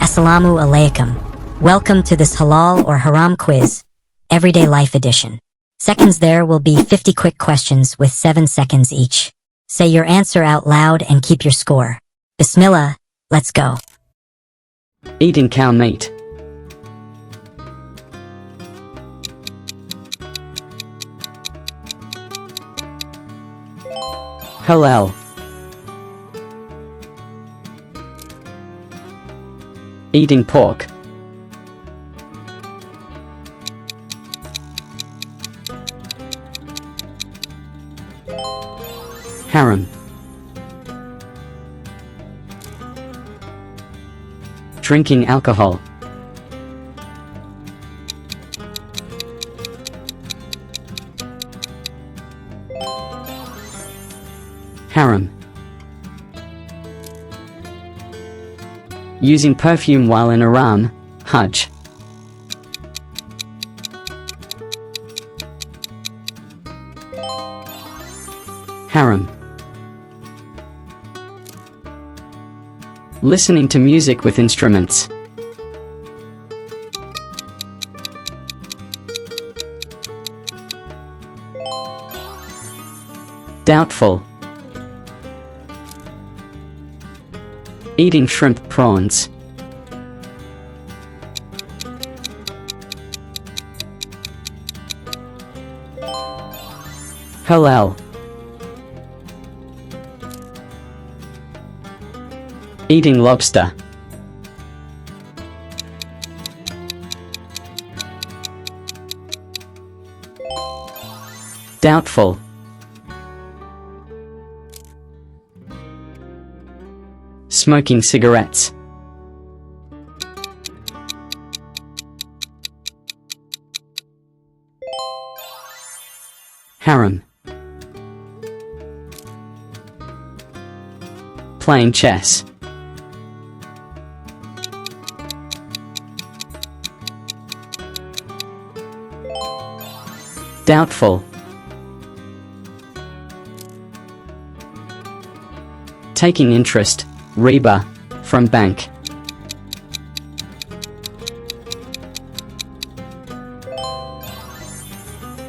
Assalamu alaikum. Welcome to this Halal or Haram quiz, Everyday Life Edition. Seconds there will be 50 quick questions with 7 seconds each. Say your answer out loud and keep your score. Bismillah, let's go. Eating cow meat. Halal. Eating pork. Haram. Drinking alcohol. Haram. Using perfume while in Haram, Hajj. Haram. Listening to music with instruments. Doubtful. Eating shrimp prawns. Halal. Eating lobster. Doubtful. Smoking cigarettes. Haram. Playing chess. Doubtful. Taking interest, Riba, from bank.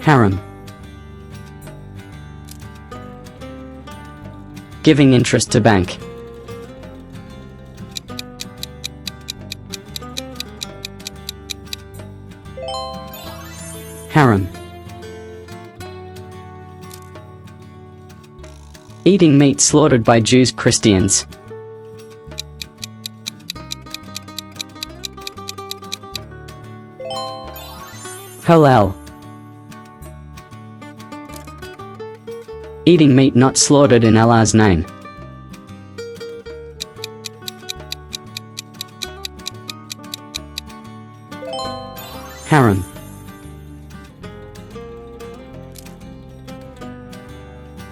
Haram. Giving interest to bank. Haram. Eating meat slaughtered by Jews, Christians. Halal. Eating meat not slaughtered in Allah's name. Haram.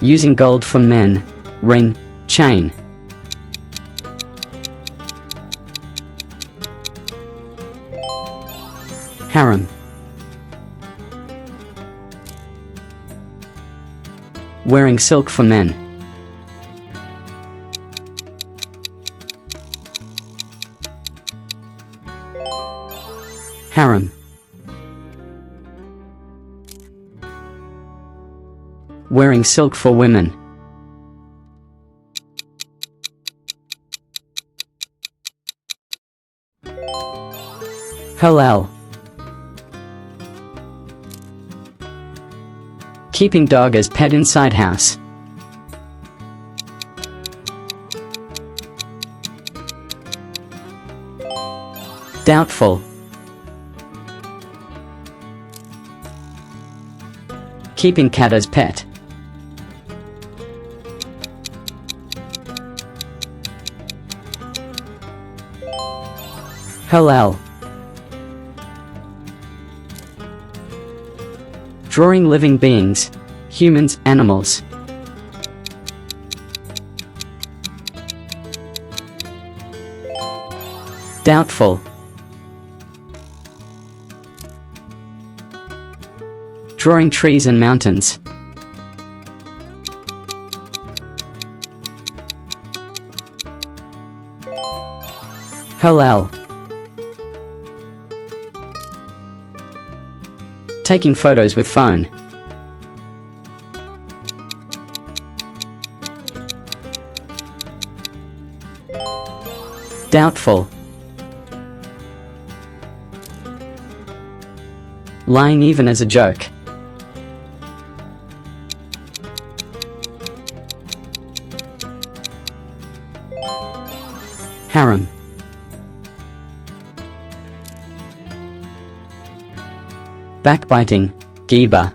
Using gold for men, ring, chain. Haram. Wearing silk for men. Haram. Wearing silk for women. Halal. Keeping dog as pet inside house. Doubtful. Keeping cat as pet. Halal. Drawing living beings, humans, animals. Doubtful. Drawing trees and mountains. Halal. Taking photos with phone. Doubtful. Lying even as a joke. Haram. Backbiting, Giba.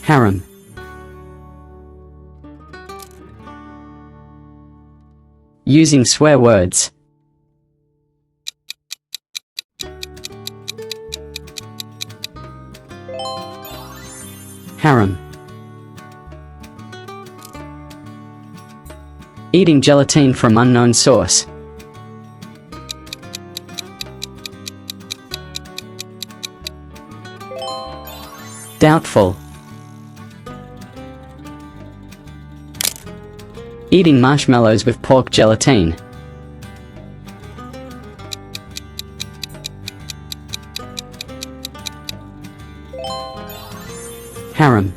Haram. Using swear words. Haram. Eating gelatin from unknown source. Doubtful. Eating marshmallows with pork gelatin. Haram.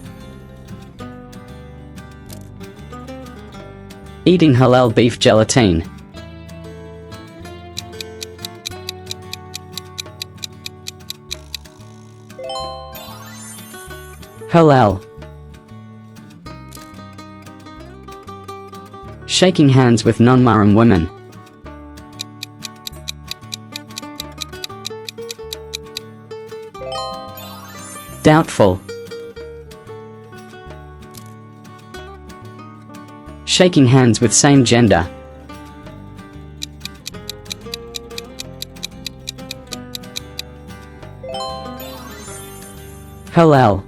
Eating halal beef gelatin. Halal. Shaking hands with non-mahram women. Doubtful. Shaking hands with same gender. Halal.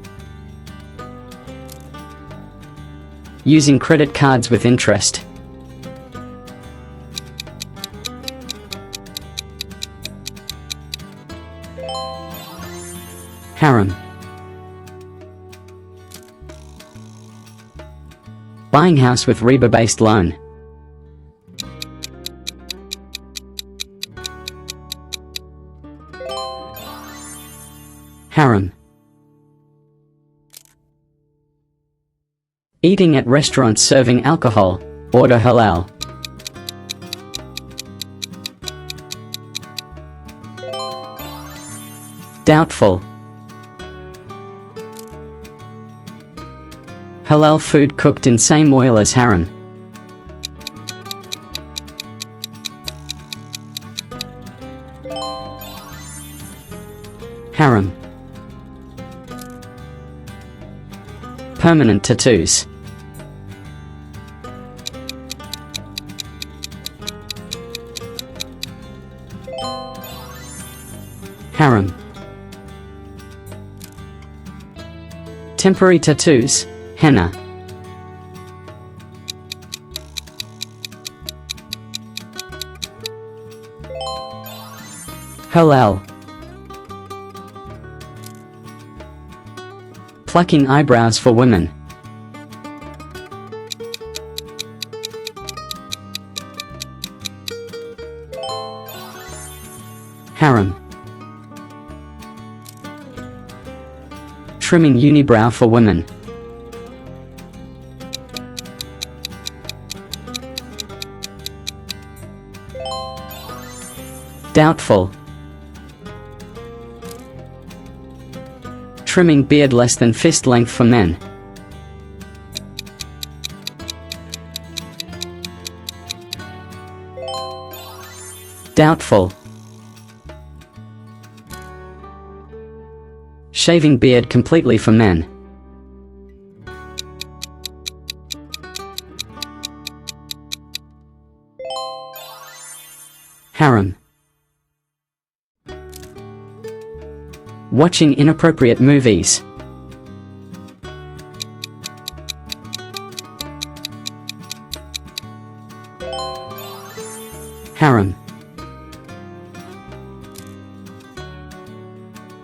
Using credit cards with interest. Haram. Buying house with Riba-based loan. Haram. Eating at restaurants serving alcohol. Order halal. Doubtful. Halal food cooked in same oil as haram. Haram. Permanent tattoos. Haram. Temporary tattoos. Henna. Halal. Plucking eyebrows for women. Haram. Trimming unibrow for women. Doubtful. Trimming beard less than fist length for men. Doubtful. Shaving beard completely for men. Haram. Watching inappropriate movies. Haram.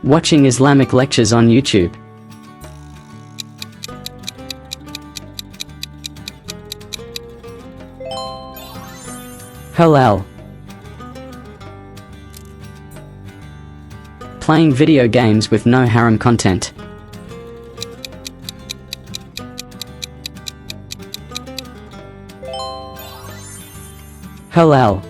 Watching Islamic lectures on YouTube. Halal. Playing video games with no haram content. Halal.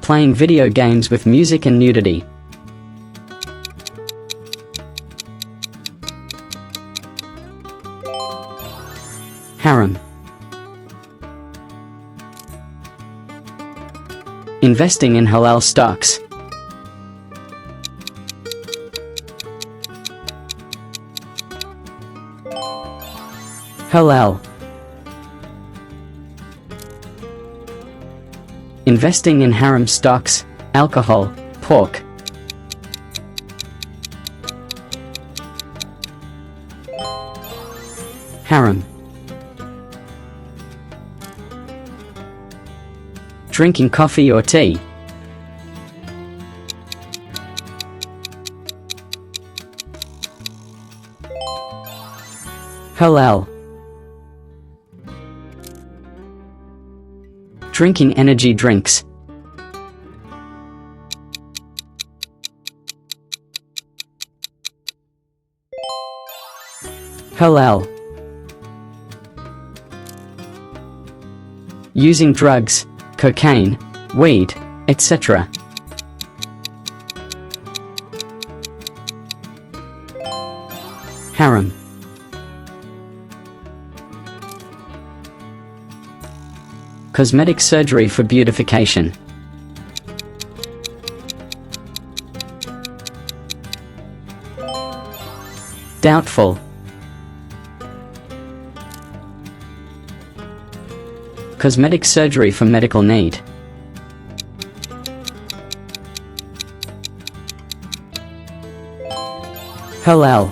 Playing video games with music and nudity. Haram. Investing in halal stocks. Halal. Investing in haram stocks, alcohol, pork. Haram. Drinking coffee or tea. Halal. Drinking energy drinks. Halal. Using drugs, cocaine, weed, etc. Haram. Cosmetic surgery for beautification. Doubtful. Cosmetic surgery for medical need. Halal.